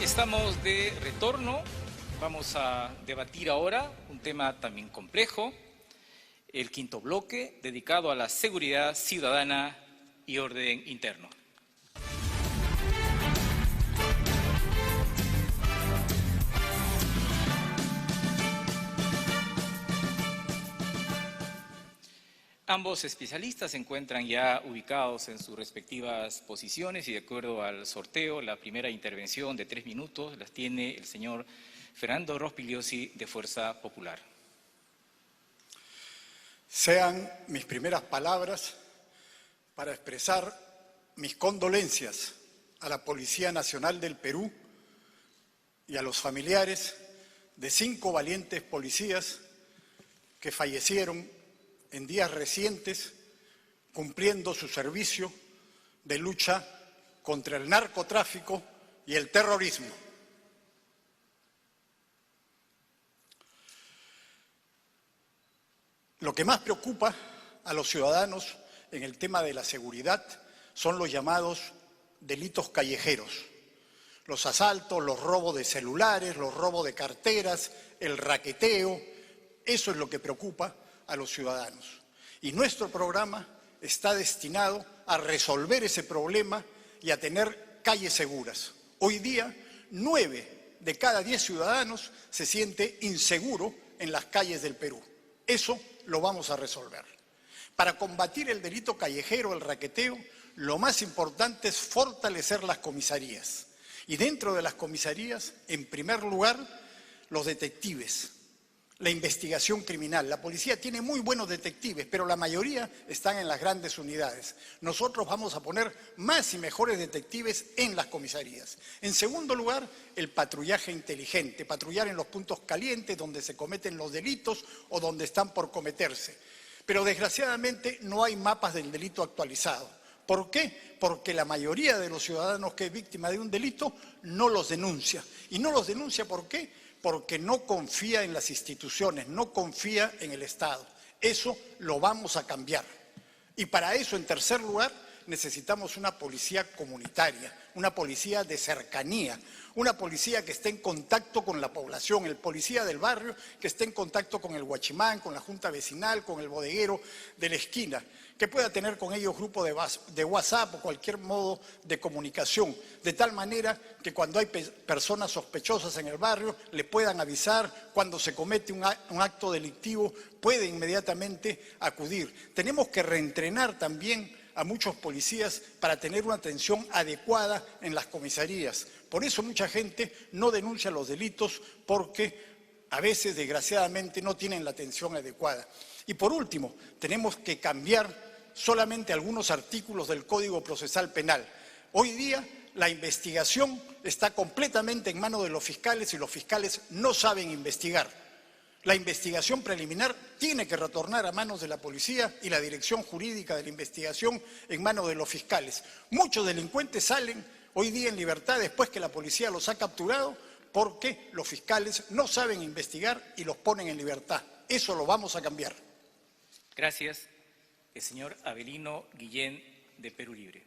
Estamos de retorno. Vamos a debatir ahora un tema también complejo, el quinto bloque dedicado a la seguridad ciudadana y orden interno. Ambos especialistas se encuentran ya ubicados en sus respectivas posiciones y de acuerdo al sorteo, la primera intervención de 3 minutos las tiene el señor Fernando Rospigliosi de Fuerza Popular. Sean mis primeras palabras para expresar mis condolencias a la Policía Nacional del Perú y a los familiares de 5 valientes policías que fallecieron en días recientes cumpliendo su servicio de lucha contra el narcotráfico y el terrorismo. Lo que más preocupa a los ciudadanos en el tema de la seguridad son los llamados delitos callejeros, los asaltos, los robos de celulares, los robos de carteras, el raqueteo. Eso es lo que preocupa a los ciudadanos. Y nuestro programa está destinado a resolver ese problema y a tener calles seguras. Hoy día, 9 de cada 10 ciudadanos se siente inseguro en las calles del Perú. Eso lo vamos a resolver. Para combatir el delito callejero, el raqueteo, lo más importante es fortalecer las comisarías. Y dentro de las comisarías, en primer lugar, los detectives. La investigación criminal. La policía tiene muy buenos detectives, pero la mayoría están en las grandes unidades. Nosotros vamos a poner más y mejores detectives en las comisarías. En segundo lugar, el patrullaje inteligente, patrullar en los puntos calientes donde se cometen los delitos o donde están por cometerse. Pero desgraciadamente no hay mapas del delito actualizado. ¿Por qué? Porque la mayoría de los ciudadanos que es víctima de un delito no los denuncia. ¿Y no los denuncia por qué? Porque no confía en las instituciones, no confía en el Estado. Eso lo vamos a cambiar. Y para eso, en tercer lugar, necesitamos una policía comunitaria, una policía de cercanía, una policía que esté en contacto con la población, el policía del barrio que esté en contacto con el guachimán, con la junta vecinal, con el bodeguero de la esquina, que pueda tener con ellos grupo de WhatsApp o cualquier modo de comunicación, de tal manera que cuando hay personas sospechosas en el barrio le puedan avisar, cuando se comete un acto delictivo puede inmediatamente acudir. Tenemos que reentrenar también a muchos policías para tener una atención adecuada en las comisarías. Por eso mucha gente no denuncia los delitos porque a veces, desgraciadamente, no tienen la atención adecuada. Y por último, tenemos que cambiar solamente algunos artículos del Código Procesal Penal. Hoy día la investigación está completamente en manos de los fiscales y los fiscales no saben investigar. La investigación preliminar tiene que retornar a manos de la policía y la dirección jurídica de la investigación en manos de los fiscales. Muchos delincuentes salen hoy día en libertad después que la policía los ha capturado porque los fiscales no saben investigar y los ponen en libertad. Eso lo vamos a cambiar. Gracias. El señor Avelino Guillén, de Perú Libre.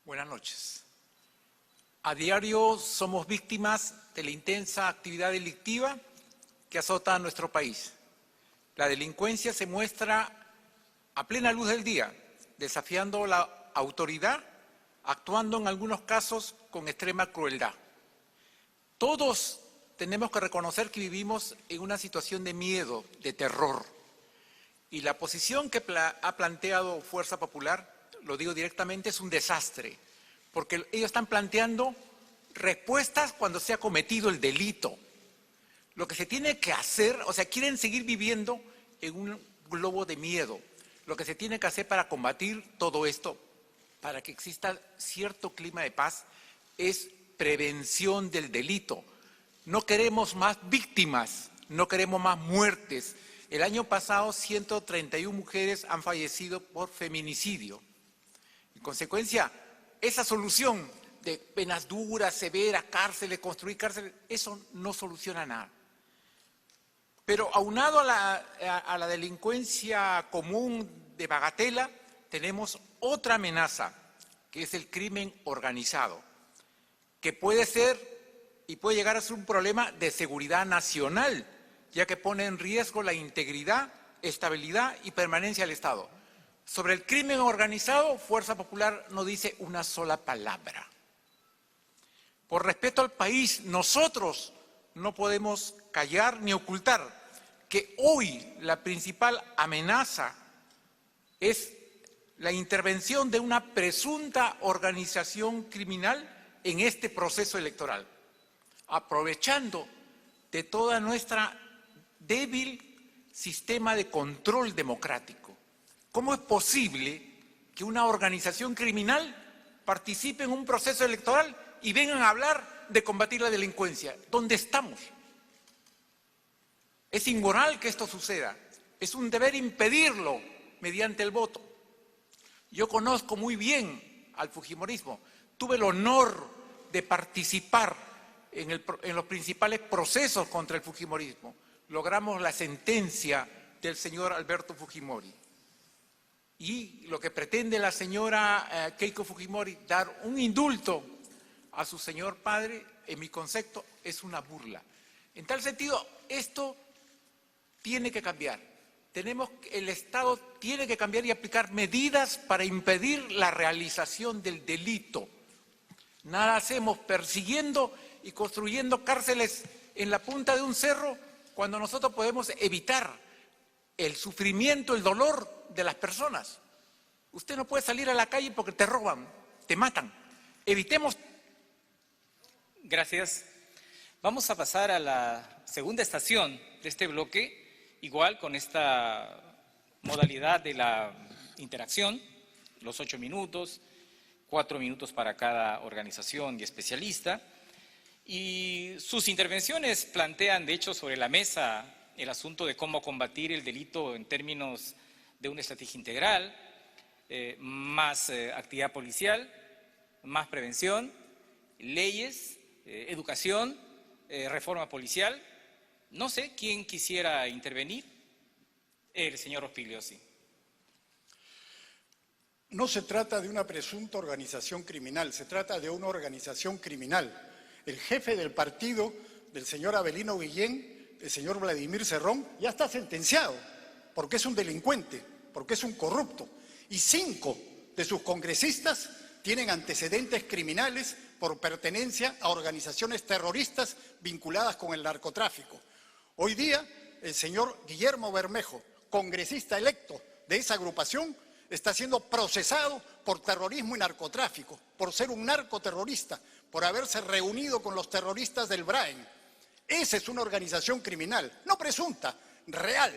Buenas noches. A diario somos víctimas de la intensa actividad delictiva que azota a nuestro país. La delincuencia se muestra a plena luz del día, desafiando la autoridad, actuando en algunos casos con extrema crueldad. Todos tenemos que reconocer que vivimos en una situación de miedo, de terror. Y la posición que ha planteado Fuerza Popular, lo digo directamente, es un desastre, porque ellos están planteando respuestas cuando se ha cometido el delito. Lo que se tiene que hacer, o sea, quieren seguir viviendo en un globo de miedo. Lo que se tiene que hacer para combatir todo esto, para que exista cierto clima de paz, es prevención del delito. No queremos más víctimas, no queremos más muertes. El año pasado 131 mujeres han fallecido por feminicidio. En consecuencia, esa solución de penas duras, severas, cárceles, construir cárceles, eso no soluciona nada. Pero aunado a la delincuencia común de bagatela, tenemos otra amenaza, que es el crimen organizado, que puede ser y puede llegar a ser un problema de seguridad nacional, ya que pone en riesgo la integridad, estabilidad y permanencia del Estado. Sobre el crimen organizado, Fuerza Popular no dice una sola palabra. Por respeto al país, nosotros no podemos callar ni ocultar que hoy la principal amenaza es la intervención de una presunta organización criminal en este proceso electoral, aprovechando de toda nuestra débil sistema de control democrático. ¿Cómo es posible que una organización criminal participe en un proceso electoral y vengan a hablar de combatir la delincuencia? ¿Dónde estamos? Es inmoral que esto suceda. Es un deber impedirlo mediante el voto. Yo conozco muy bien al fujimorismo. Tuve el honor de participar en los principales procesos contra el fujimorismo. Logramos la sentencia del señor Alberto Fujimori. Y lo que pretende la señora Keiko Fujimori, dar un indulto a su señor padre, en mi concepto, es una burla. En tal sentido, esto tiene que cambiar. El Estado tiene que cambiar y aplicar medidas para impedir la realización del delito. Nada hacemos persiguiendo y construyendo cárceles en la punta de un cerro cuando nosotros podemos evitar el sufrimiento, el dolor de las personas. Usted no puede salir a la calle porque te roban, te matan. Evitemos. Gracias. Vamos a pasar a la segunda estación de este bloque, igual con esta modalidad de la interacción, los 8 minutos, 4 minutos para cada organización y especialista. Y sus intervenciones plantean, de hecho, sobre la mesa el asunto de cómo combatir el delito en términos de una estrategia integral, más actividad policial, más prevención, leyes, educación, reforma policial. No sé quién quisiera intervenir. El señor Rospigliosi. No se trata de una presunta organización criminal, se trata de una organización criminal. El jefe del partido del señor Avelino Guillén, el señor Vladimir Cerrón, ya está sentenciado porque es un delincuente, porque es un corrupto. Y 5 de sus congresistas tienen antecedentes criminales por pertenencia a organizaciones terroristas vinculadas con el narcotráfico. Hoy día, el señor Guillermo Bermejo, congresista electo de esa agrupación, está siendo procesado por terrorismo y narcotráfico, por ser un narcoterrorista, por haberse reunido con los terroristas del Brain. Esa es una organización criminal, no presunta, real.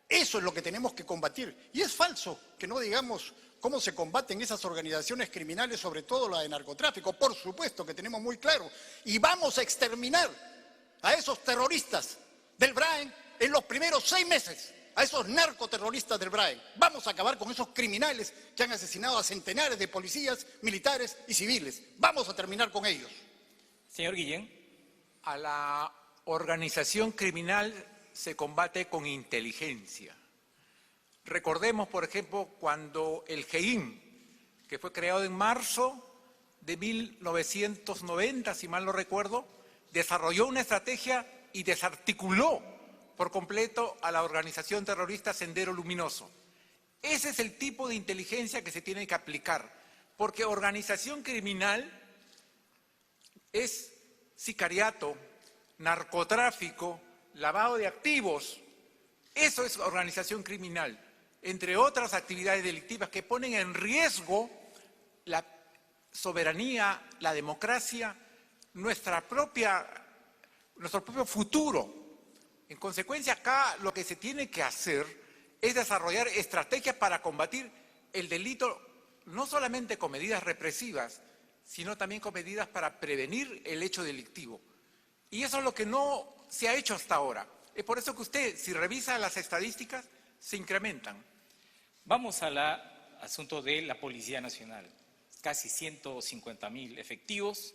Eso es lo que tenemos que combatir. Y es falso que no digamos cómo se combaten esas organizaciones criminales, sobre todo la de narcotráfico. Por supuesto que tenemos muy claro. Y vamos a exterminar a esos terroristas del Brain en los primeros 6 meses. A esos narcoterroristas del Brain. Vamos a acabar con esos criminales que han asesinado a centenares de policías, militares y civiles. Vamos a terminar con ellos. Señor Guillén. A la organización criminal se combate con inteligencia. Recordemos, por ejemplo, cuando el GEIN, que fue creado en marzo de 1990, si mal no recuerdo, desarrolló una estrategia y desarticuló por completo a la organización terrorista Sendero Luminoso. Ese es el tipo de inteligencia que se tiene que aplicar, porque organización criminal es sicariato, narcotráfico, lavado de activos. Eso es organización criminal, entre otras actividades delictivas que ponen en riesgo la soberanía, la democracia, nuestro propio futuro. En consecuencia, acá lo que se tiene que hacer es desarrollar estrategias para combatir el delito, no solamente con medidas represivas, sino también con medidas para prevenir el hecho delictivo. Y eso es lo que no se ha hecho hasta ahora. Es por eso que usted, si revisa las estadísticas, se incrementan. Vamos al asunto de la Policía Nacional. Casi 150.000 efectivos.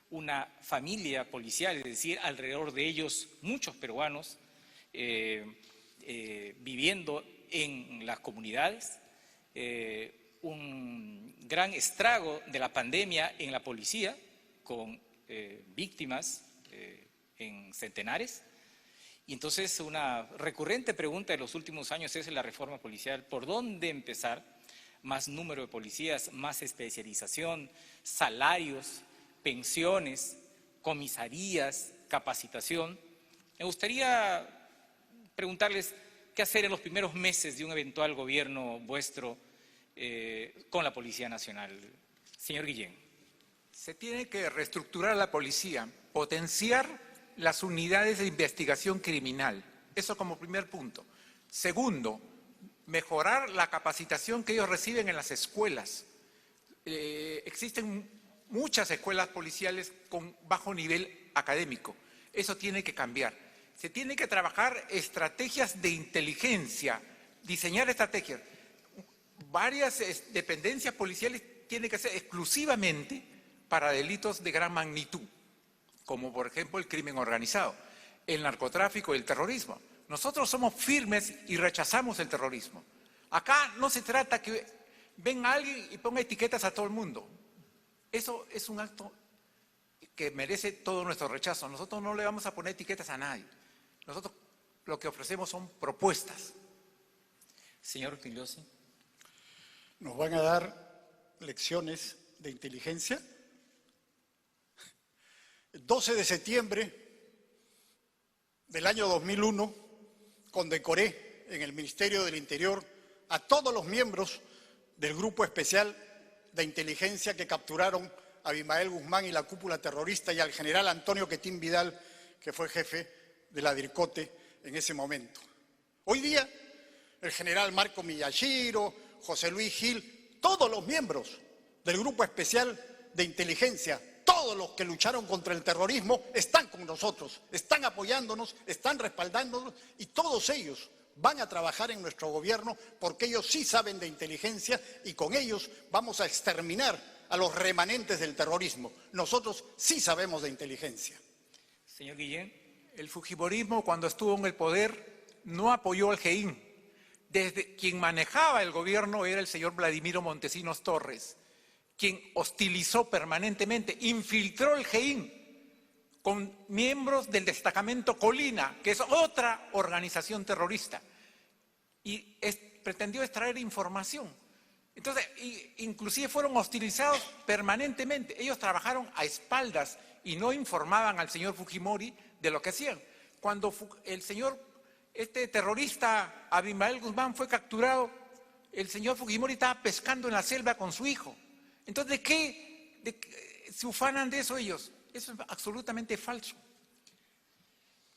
Una familia policial, es decir, alrededor de ellos muchos peruanos viviendo en las comunidades, un gran estrago de la pandemia en la policía, con víctimas en centenares. Y entonces una recurrente pregunta de los últimos años es la reforma policial. ¿Por dónde empezar? Más número de policías, más especialización, salarios, pensiones, comisarías, capacitación. Me gustaría preguntarles qué hacer en los primeros meses de un eventual gobierno vuestro con la Policía Nacional. Señor Guillén. Se tiene que reestructurar la policía, potenciar las unidades de investigación criminal. Eso como primer punto. Segundo, mejorar la capacitación que ellos reciben en las escuelas. Existen muchas escuelas policiales con bajo nivel académico. Eso tiene que cambiar. Se tiene que trabajar estrategias de inteligencia, diseñar estrategias. Varias dependencias policiales tienen que ser exclusivamente para delitos de gran magnitud, como por ejemplo el crimen organizado, el narcotráfico y el terrorismo. Nosotros somos firmes y rechazamos el terrorismo. Acá no se trata que venga alguien y ponga etiquetas a todo el mundo. Eso es un acto que merece todo nuestro rechazo. Nosotros no le vamos a poner etiquetas a nadie. Nosotros lo que ofrecemos son propuestas. Señor Pigliosi. ¿Nos van a dar lecciones de inteligencia? El 12 de septiembre del año 2001 condecoré en el Ministerio del Interior a todos los miembros del Grupo Especial de Inteligencia que capturaron a Abimael Guzmán y la cúpula terrorista y al general Antonio Quetín Vidal, que fue jefe de la DIRCOTE en ese momento. Hoy día, el general Marco Miyashiro, José Luis Gil, todos los miembros del Grupo Especial de Inteligencia, todos los que lucharon contra el terrorismo están con nosotros, están apoyándonos, están respaldándonos y todos ellos van a trabajar en nuestro gobierno porque ellos sí saben de inteligencia y con ellos vamos a exterminar a los remanentes del terrorismo. Nosotros sí sabemos de inteligencia. Señor Guillén. El fujimorismo, cuando estuvo en el poder, no apoyó al GEIN. Desde quien manejaba el gobierno era el señor Vladimiro Montesinos Torres, quien hostilizó permanentemente, infiltró el GEIN con miembros del destacamento Colina, que es otra organización terrorista, y pretendió extraer información. Entonces, inclusive fueron hostilizados permanentemente. Ellos trabajaron a espaldas y no informaban al señor Fujimori de lo que hacían. Cuando el señor, terrorista Abimael Guzmán fue capturado, el señor Fujimori estaba pescando en la selva con su hijo. Entonces, ¿de qué se ufanan de eso ellos? Eso es absolutamente falso.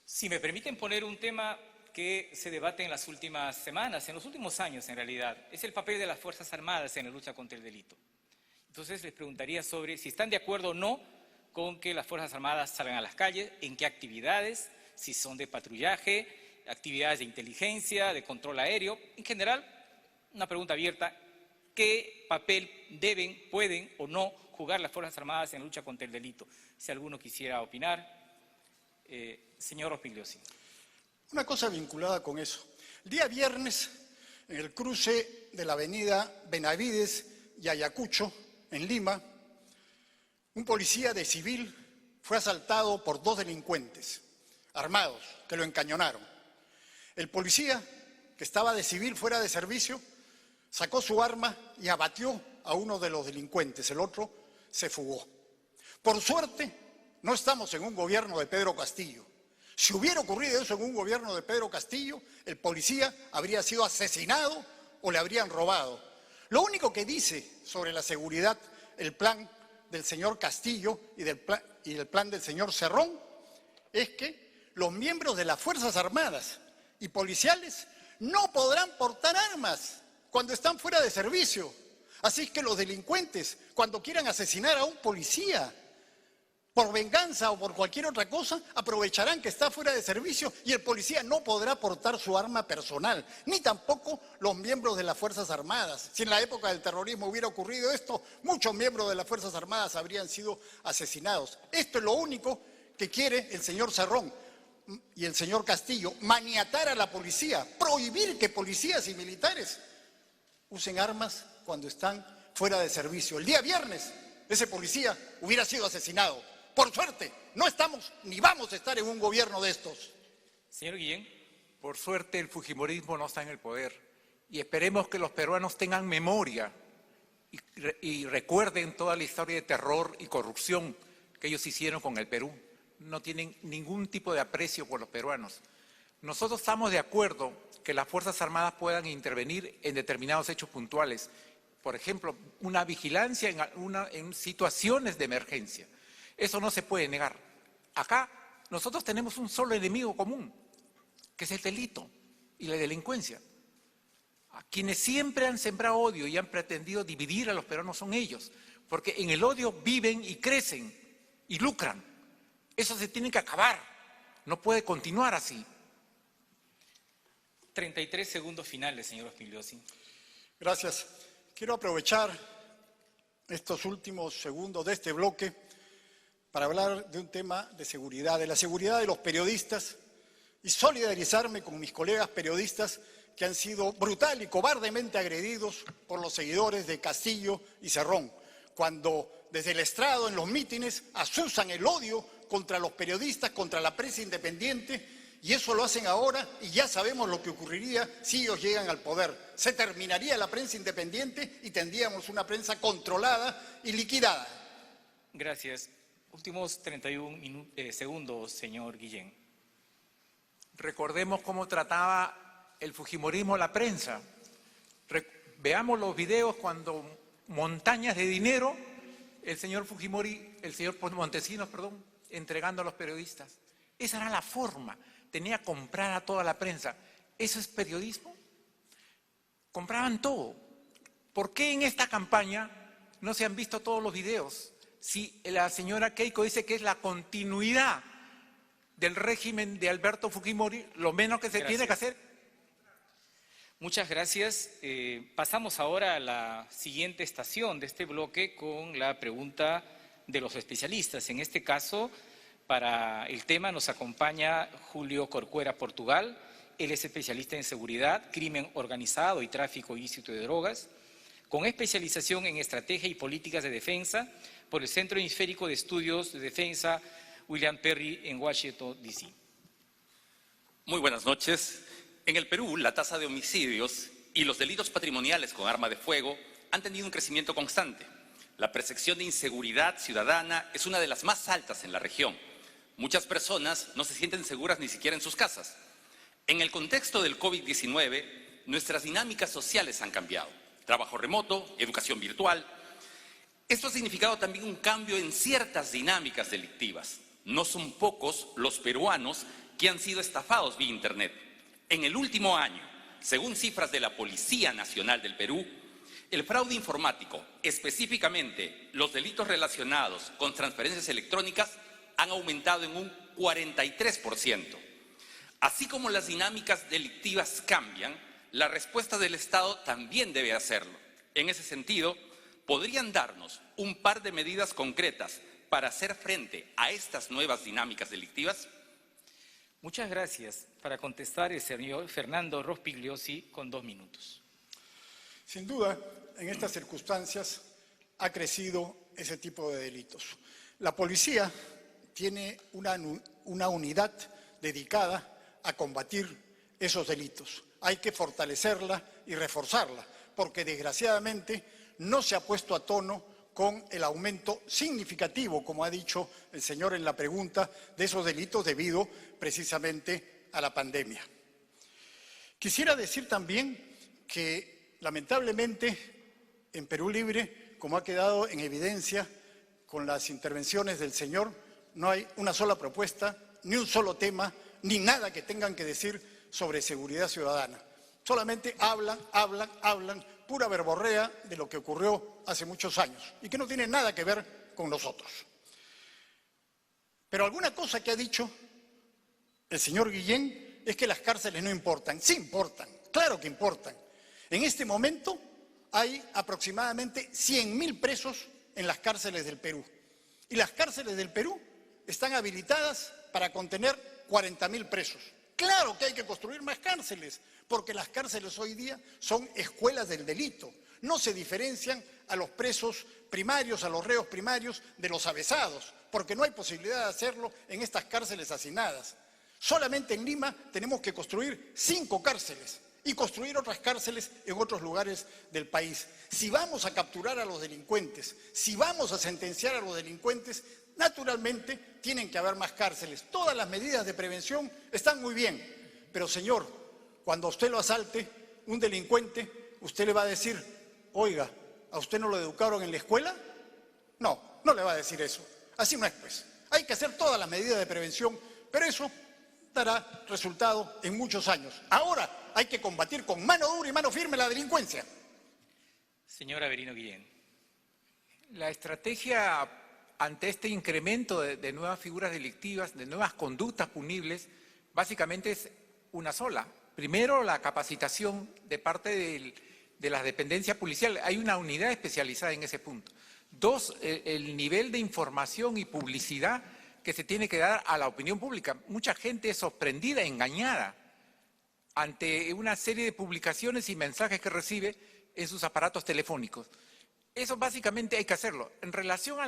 Si me permiten poner un tema que se debate en las últimas semanas, en los últimos años en realidad, es el papel de las Fuerzas Armadas en la lucha contra el delito. Entonces les preguntaría sobre si están de acuerdo o no con que las Fuerzas Armadas salgan a las calles, en qué actividades, si son de patrullaje, actividades de inteligencia, de control aéreo, en general, una pregunta abierta, ¿qué papel deben, pueden o no jugar las Fuerzas Armadas en la lucha contra el delito? Si alguno quisiera opinar. Señor Rospigliosi. Una cosa vinculada con eso. El día viernes, en el cruce de la avenida Benavides y Ayacucho, en Lima, un policía de civil fue asaltado por dos delincuentes armados que lo encañonaron. El policía, que estaba de civil fuera de servicio, sacó su arma y abatió a uno de los delincuentes. El otro se fugó. Por suerte, no estamos en un gobierno de Pedro Castillo. Si hubiera ocurrido eso en un gobierno de Pedro Castillo, el policía habría sido asesinado o le habrían robado. Lo único que dice sobre la seguridad el plan del señor Castillo y el plan del señor Cerrón es que los miembros de las Fuerzas Armadas y policiales no podrán portar armas cuando están fuera de servicio. Así que los delincuentes, cuando quieran asesinar a un policía, por venganza o por cualquier otra cosa, aprovecharán que está fuera de servicio y el policía no podrá portar su arma personal, ni tampoco los miembros de las Fuerzas Armadas. Si en la época del terrorismo hubiera ocurrido esto, muchos miembros de las Fuerzas Armadas habrían sido asesinados. Esto es lo único que quiere el señor Cerrón y el señor Castillo, maniatar a la policía, prohibir que policías y militares usen armas cuando están fuera de servicio. El día viernes, ese policía hubiera sido asesinado Por suerte, no estamos ni vamos a estar en un gobierno de estos. Señor Guillén. Por suerte, el fujimorismo no está en el poder y esperemos que los peruanos tengan memoria y recuerden toda la historia de terror y corrupción que ellos hicieron con el Perú. No tienen ningún tipo de aprecio por los peruanos. Nosotros estamos de acuerdo que las Fuerzas Armadas puedan intervenir en determinados hechos puntuales. Por ejemplo, una vigilancia en situaciones de emergencia. Eso no se puede negar. Acá nosotros tenemos un solo enemigo común, que es el delito y la delincuencia. A quienes siempre han sembrado odio y han pretendido dividir a los peruanos son ellos, porque en el odio viven y crecen y lucran. Eso se tiene que acabar, no puede continuar así. 33 segundos finales, señor Rospigliosi. Gracias. Quiero aprovechar estos últimos segundos de este bloque para hablar de un tema de seguridad, de la seguridad de los periodistas y solidarizarme con mis colegas periodistas que han sido brutal y cobardemente agredidos por los seguidores de Castillo y Cerrón, cuando desde el estrado en los mítines azusan el odio contra los periodistas, contra la prensa independiente, y eso lo hacen ahora y ya sabemos lo que ocurriría si ellos llegan al poder. Se terminaría la prensa independiente y tendríamos una prensa controlada y liquidada. Gracias. Últimos 31 segundos, señor Guillén. Recordemos cómo trataba el fujimorismo la prensa. Veamos los videos cuando montañas de dinero el señor Montesinos, entregando a los periodistas. Esa era la forma. Tenía que comprar a toda la prensa. ¿Eso es periodismo? Compraban todo. ¿Por qué en esta campaña no se han visto todos los videos? Si la señora Keiko dice que es la continuidad del régimen de Alberto Fujimori, lo menos que se tiene que hacer. Muchas gracias. Pasamos ahora a la siguiente estación de este bloque con la pregunta de los especialistas. En este caso, para el tema nos acompaña Julio Corcuera Portugal. Él es especialista en seguridad, crimen organizado y tráfico ilícito de drogas, con especialización en estrategia y políticas de defensa por el Centro Hemisférico de Estudios de Defensa William Perry en Washington, D.C. Muy buenas noches. En el Perú, la tasa de homicidios y los delitos patrimoniales con arma de fuego han tenido un crecimiento constante. La percepción de inseguridad ciudadana es una de las más altas en la región. Muchas personas no se sienten seguras ni siquiera en sus casas. En el contexto del COVID-19, nuestras dinámicas sociales han cambiado. Trabajo remoto, educación virtual. Esto ha significado también un cambio en ciertas dinámicas delictivas. No son pocos los peruanos que han sido estafados vía Internet. En el último año, según cifras de la Policía Nacional del Perú, el fraude informático, específicamente los delitos relacionados con transferencias electrónicas, han aumentado en un 43%. Así como las dinámicas delictivas cambian, la respuesta del Estado también debe hacerlo. En ese sentido, ¿podrían darnos un par de medidas concretas para hacer frente a estas nuevas dinámicas delictivas? Muchas gracias. Para contestar el señor Fernando Rospigliosi con 2 minutos. Sin duda, en estas circunstancias ha crecido ese tipo de delitos. La policía tiene una unidad dedicada a combatir esos delitos. Hay que fortalecerla y reforzarla, porque desgraciadamente no se ha puesto a tono con el aumento significativo, como ha dicho el señor en la pregunta, de esos delitos debido precisamente a la pandemia. Quisiera decir también que lamentablemente en Perú Libre, como ha quedado en evidencia con las intervenciones del señor, no hay una sola propuesta, ni un solo tema, ni nada que tengan que decir sobre seguridad ciudadana. Solamente hablan, pura verborrea de lo que ocurrió hace muchos años y que no tiene nada que ver con nosotros. Pero alguna cosa que ha dicho el señor Guillén es que las cárceles no importan. Sí importan, claro que importan. En este momento hay aproximadamente 100.000 presos en las cárceles del Perú. Y las cárceles del Perú están habilitadas para contener 40.000 presos. Claro que hay que construir más cárceles, porque las cárceles hoy día son escuelas del delito. No se diferencian a los presos primarios, a los reos primarios de los avesados, porque no hay posibilidad de hacerlo en estas cárceles hacinadas. Solamente en Lima tenemos que construir 5 cárceles y construir otras cárceles en otros lugares del país. Si vamos a capturar a los delincuentes, si vamos a sentenciar a los delincuentes, naturalmente tienen que haber más cárceles. Todas las medidas de prevención están muy bien, pero señor, cuando a usted lo asalte un delincuente, usted le va a decir, oiga, ¿a usted no lo educaron en la escuela? No, no le va a decir eso. Así no es, pues. Hay que hacer todas las medidas de prevención, pero eso dará resultado en muchos años. Ahora hay que combatir con mano dura y mano firme la delincuencia. Señor Averino Guillén. La estrategia ante este incremento de nuevas figuras delictivas, de nuevas conductas punibles, básicamente es una sola. Primero, la capacitación de parte de las dependencias policiales. Hay una unidad especializada en ese punto. 2, el nivel de información y publicidad que se tiene que dar a la opinión pública. Mucha gente es sorprendida, engañada, ante una serie de publicaciones y mensajes que recibe en sus aparatos telefónicos. Eso básicamente hay que hacerlo. En relación a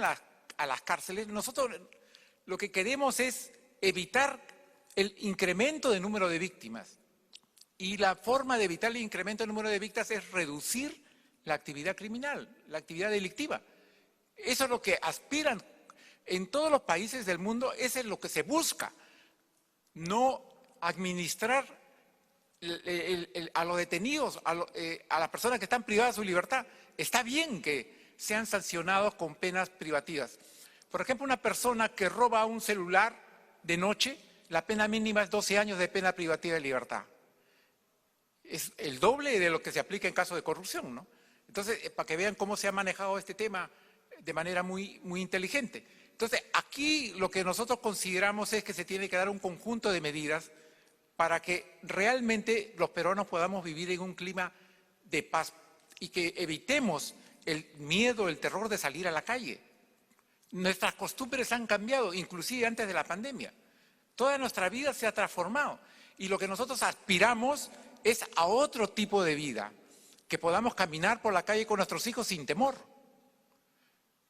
las cárceles, nosotros lo que queremos es evitar el incremento de número de víctimas. Y la forma de evitar el incremento del número de víctimas es reducir la actividad criminal, la actividad delictiva. Eso es lo que aspiran en todos los países del mundo, eso es lo que se busca. No administrar a los detenidos, a las personas que están privadas de su libertad. Está bien que sean sancionados con penas privativas. Por ejemplo, una persona que roba un celular de noche, la pena mínima es 12 años de pena privativa de libertad. Es el doble de lo que se aplica en caso de corrupción, ¿no? Entonces, para que vean cómo se ha manejado este tema de manera muy inteligente. Entonces, aquí lo que nosotros consideramos es que se tiene que dar un conjunto de medidas para que realmente los peruanos podamos vivir en un clima de paz y que evitemos el miedo, el terror de salir a la calle. Nuestras costumbres han cambiado, inclusive antes de la pandemia. Toda nuestra vida se ha transformado y lo que nosotros aspiramos es a otro tipo de vida, que podamos caminar por la calle con nuestros hijos sin temor.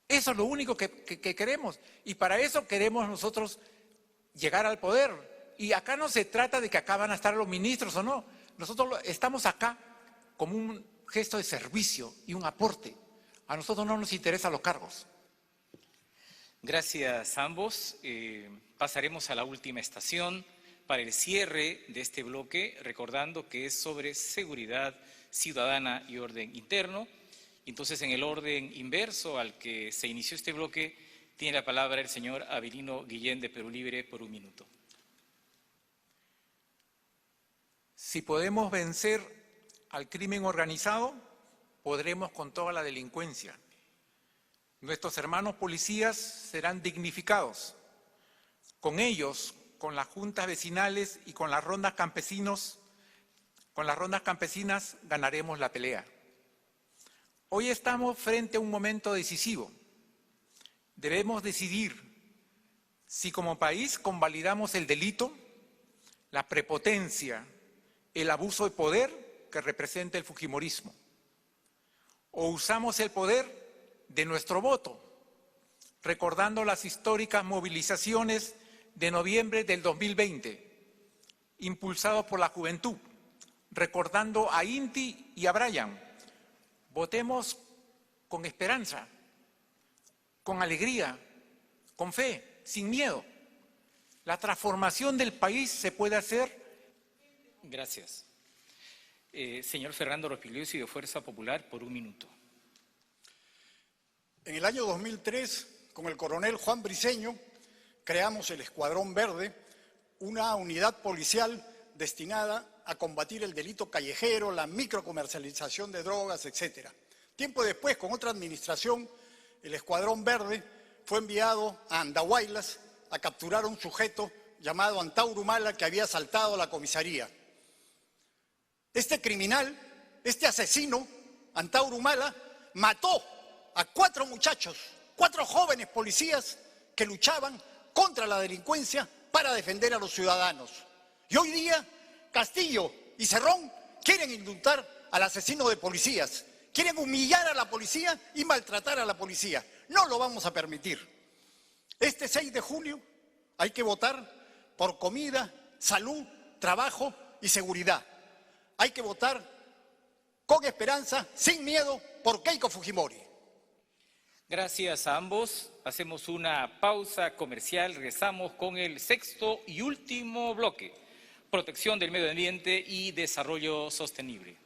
Eso es lo único que queremos y para eso queremos nosotros llegar al poder. Y acá no se trata de que acá van a estar los ministros o no. Nosotros estamos acá como un gesto de servicio y un aporte. A nosotros no nos interesan los cargos. Gracias a ambos. Pasaremos a la última estación para el cierre de este bloque, recordando que es sobre seguridad ciudadana y orden interno. Entonces, en el orden inverso al que se inició este bloque, tiene la palabra el señor Averino Guillén de Perú Libre por 1 minuto. Si podemos vencer al crimen organizado, podremos con toda la delincuencia. Nuestros hermanos policías serán dignificados. Con ellos, con las juntas vecinales y con las rondas campesinas ganaremos la pelea. Hoy estamos frente a un momento decisivo. Debemos decidir si como país convalidamos el delito, la prepotencia, el abuso de poder que representa el fujimorismo, o usamos el poder de nuestro voto, recordando las históricas movilizaciones de noviembre del 2020, impulsados por la juventud, recordando a Inti y a Brian. Votemos con esperanza, con alegría, con fe, sin miedo. La transformación del país se puede hacer. Gracias. Señor Fernando Rospigliosi de Fuerza Popular por 1 minuto. En el año 2003, con el coronel Juan Briceño, creamos el Escuadrón Verde, una unidad policial destinada a combatir el delito callejero, la microcomercialización de drogas, etc. Tiempo después, con otra administración, el Escuadrón Verde fue enviado a Andahuaylas a capturar a un sujeto llamado Antauro Humala que había asaltado la comisaría. Este criminal, este asesino, Antauro Humala, mató a 4 muchachos, 4 jóvenes policías que luchaban contra la delincuencia para defender a los ciudadanos. Y hoy día Castillo y Cerrón quieren indultar al asesino de policías, quieren humillar a la policía y maltratar a la policía. No lo vamos a permitir. Este 6 de junio hay que votar por comida, salud, trabajo y seguridad. Hay que votar con esperanza, sin miedo, por Keiko Fujimori. Gracias a ambos. Hacemos una pausa comercial. Regresamos con el sexto y último bloque: protección del medio ambiente y desarrollo sostenible.